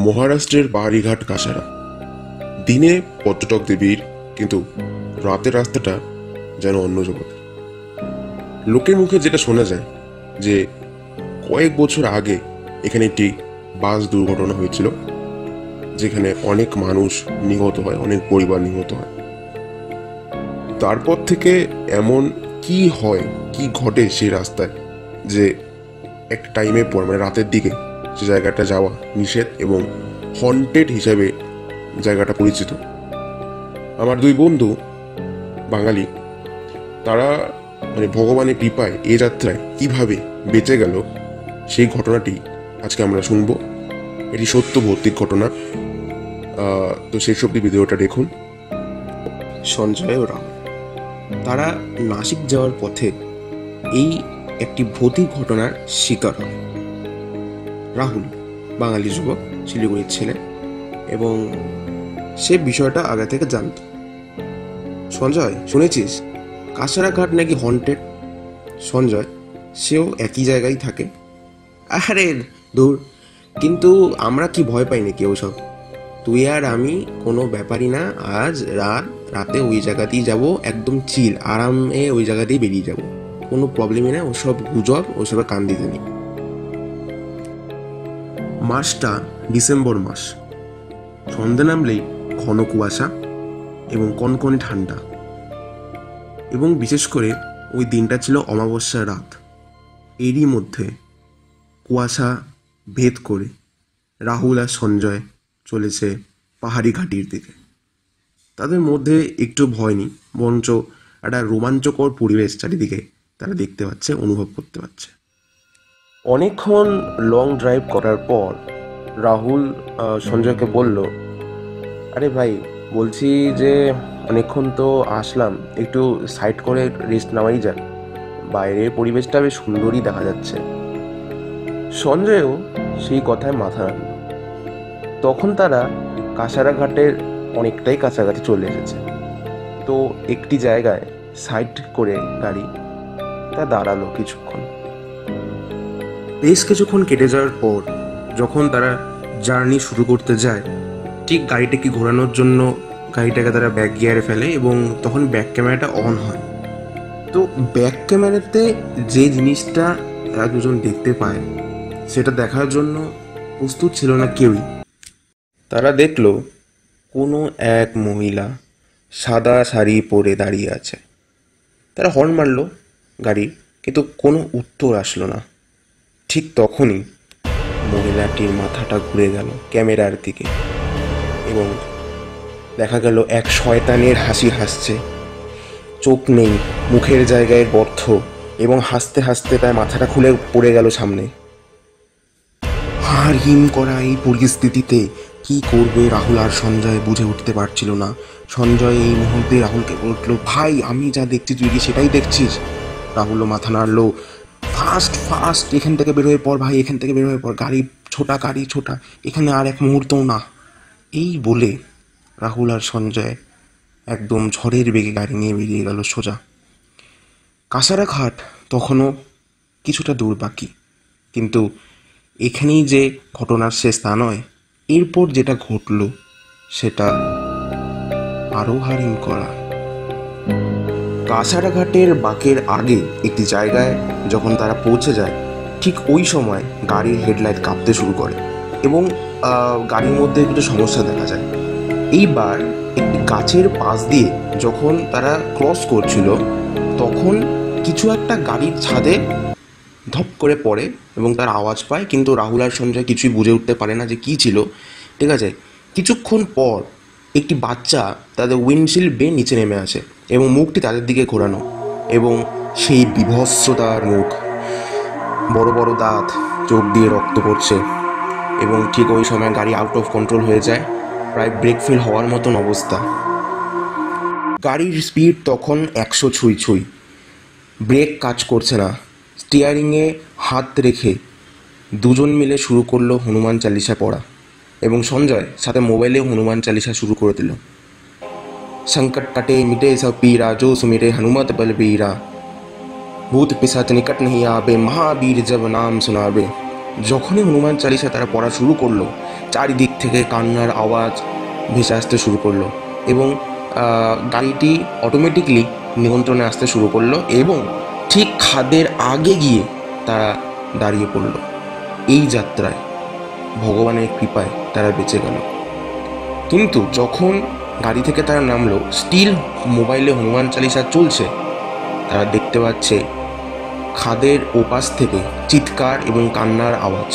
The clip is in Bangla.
মহারাষ্ট্রের পাহাড়িঘাট কাসারা। দিনে পর্যটকদের ভিড়, কিন্তু রাতের রাস্তাটা যেন অন্য জগৎ। লোকের মুখে যেটা শোনা যায় যে কয়েক বছর আগে এখানে একটি বাস দুর্ঘটনা হয়েছিল, যেখানে অনেক মানুষ নিহত হয়, অনেক পরিবার নিহত হয়। তারপর থেকে এমন কি হয়, কি ঘটে সেই রাস্তায়, যে একটা টাইমের পর মানে রাতের দিকে সে জায়গাটা যাওয়া নিষেধ এবং হন্টেড হিসাবে জায়গাটা পরিচিত। আমার দুই বন্ধু বাঙালি, তারা মানে ভগবানের কৃপায় এ যাত্রায় কিভাবে বেঁচে গেল সেই ঘটনাটি আজকে আমরা শুনবো। এটি সত্য ভৌতিক ঘটনা। তো সেই সবটি ভিডিওটা দেখুন। সঞ্জয় ও রাম তারা নাসিক যাওয়ার পথে এই একটি ভৌতিক ঘটনার শিকার হয়। রাহুল বাঙালি যুবক, শিলিগুড়ির ছেলে, এবং সে বিষয়টা আগে থেকে জানত। সঞ্জয়, শুনেছিস কাসারা ঘাট নাকি হন্টেড? সঞ্জয়, সেও একই জায়গায় থাকে। আরে দূর, কিন্তু আমরা কি ভয় পাই নাকি ওসব? তুই আর আমি কোনো ব্যাপারই না। আজ রাতে ওই জায়গাতেই যাব, একদম চিল আরামে ওই জায়গাতেই বেরিয়ে যাব, কোনো প্রবলেমই না। ওসব গুজব, ওসবে কান দিতে নেই। মাসটা ডিসেম্বর মাস। সন্ধে নামলেই ঘন কুয়াশা এবং কনকনে ঠান্ডা, এবং বিশেষ করে ওই দিনটা ছিল অমাবস্যার রাত। এরই মধ্যে কুয়াশা ভেদ করে রাহুল আর সঞ্জয় চলেছে পাহাড়ি ঘাটির দিকে। তাদের মধ্যে একটু ভয় নেই, বরঞ্চ একটা রোমাঞ্চকর পরিবেশ চারিদিকে তারা দেখতে পাচ্ছে, অনুভব করতে পারছে। অনেকক্ষণ লং ড্রাইভ করার পর রাহুল সঞ্জয়কে বলল, আরে ভাই, বলছি যে অনেকক্ষণ তো আসলাম, একটু সাইড করে রেস্ট নেওয়াই যাক, বাইরের পরিবেশটা বেশ সুন্দরই দেখা যাচ্ছে। সঞ্জয়ও সেই কথায় মাথা রাখল। তখন তারা কাসারা ঘাটের অনেকটাই কাছাকাছি চলে এসেছে। তো একটি জায়গায় সাইড করে গাড়ি তা দাঁড়ালো কিছুক্ষণ। বেশ কিছুক্ষণ কেটে যাওয়ার পর যখন তারা জার্নি শুরু করতে যায়, ঠিক গাড়িটাকে ঘোরানোর জন্য গাড়িটাকে তারা ব্যাক গিয়ারে ফেলে, এবং তখন ব্যাক ক্যামেরাটা অন হয়। তো ব্যাক ক্যামেরাতে যে জিনিসটা তারা দুজন দেখতে পায়, সেটা দেখার জন্য প্রস্তুত ছিল না কেউই। তারা দেখলো কোনো এক মহিলা সাদা শাড়ি পরে দাঁড়িয়ে আছে। তারা হর্ন মারলো গাড়ির, কিন্তু কোনো উত্তর আসলো না। ঠিক তখনই মহিলাটির মাথাটা ঘুরে গেল ক্যামেরার দিকে, এবং দেখা গেল এক শয়তানের হাসি হাসছে। চোখ নেই, মুখের জায়গায় বর্থ, এবং হাসতে হাসতে তার মাথাটা খুলে পড়ে গেল সামনে। হাড় হিম করা এই পরিস্থিতিতে কি করবে রাহুল আর সঞ্জয় বুঝে উঠতে পারছিল না। সঞ্জয় এই মুহূর্তে রাহুলকে বলল, ভাই, আমি যা দেখছি তুই কি সেটাই দেখছিস? রাহুলও মাথা নাড়লো, ফাস্ট ফাস্ট এখান থেকে বের হয়ে পড় ভাই, এখান থেকে বের হয়ে পড়, গাড়ি ছোটা, এখানে আর এক মুহূর্তও না। এই বলে রাহুল আর সঞ্জয় একদম ঝড়ের বেগে গাড়ি নিয়ে বেরিয়ে গেল সোজা। কাসারা ঘাট তখনও কিছুটা দূর বাকি, কিন্তু এখানেই যে ঘটনার শেষ তা নয়। এরপর যেটা ঘটল সেটা আরও হারিম করা। কাসারা ঘাটের বাঁকের আগে একটি জায়গায় যখন তারা পৌঁছে যায়, ঠিক ওই সময় গাড়ির হেডলাইট কাঁপতে শুরু করে, এবং গাড়ির মধ্যে একটু সমস্যা দেখা যায়। এইবার একটি গাছের পাশ দিয়ে যখন তারা ক্রস করছিল, তখন কিছু একটা গাড়ির ছাদে ধপ করে পড়ে এবং তার আওয়াজ পায়, কিন্তু রাহুল আর সঞ্জয় কিছুই বুঝে উঠতে পারে না যে কী ছিল। ঠিক আছে, কিছুক্ষণ পর একটি বাচ্চা তাদের উইন্ডশিল্ড বেয়ে নিচে নেমে আসে, এবং মুখটি তাদের দিকে ঘোরানো, এবং সেই বিভৎসতার মুখ, বড় বড় দাঁত, চোখ দিয়ে রক্ত পড়ছে। এবং ঠিক ওই সময় গাড়ি আউট অফ কন্ট্রোল হয়ে যায়, প্রায় ব্রেক ফেল হওয়ার মতন অবস্থা। গাড়ির স্পিড তখন 100 ছুঁই। ব্রেক কাজ করছে না। স্টিয়ারিংয়ে হাত রেখে দুজন মিলে শুরু করলো হনুমান চালিসা পড়া, এবং সঞ্জয় সাথে মোবাইলে হনুমান চালিসা শুরু করে দিল। সংকট কাটে মিটে সব পীরা, जो सुमिरे हनुमत बलबीरा, ভূত পিশাচ নিকট नहीं आवे, মহাবীর जब नाम सुनावे। যখনই হনুমান চালিসা তারা পড়া শুরু করলো, চারিদিক থেকে কান্নার আওয়াজ ভেসে আসতে শুরু করলো এবং গাড়িটি অটোমেটিকলি নিয়ন্ত্রণে আসতে শুরু করলো এবং ঠিক খাদের আগে গিয়ে তারা দাঁড়িয়ে পড়ল। এই যাত্রায় ভগবানের কৃপায় তারা বেঁচে গেল। কিন্তু যখন গাড়ি থেকে তারা নামলো, স্টিল মোবাইলে হনুমান চালিসা চলছে, তারা দেখতে পাচ্ছে খাদের ওপাশ থেকে চিৎকার এবং কান্নার আওয়াজ।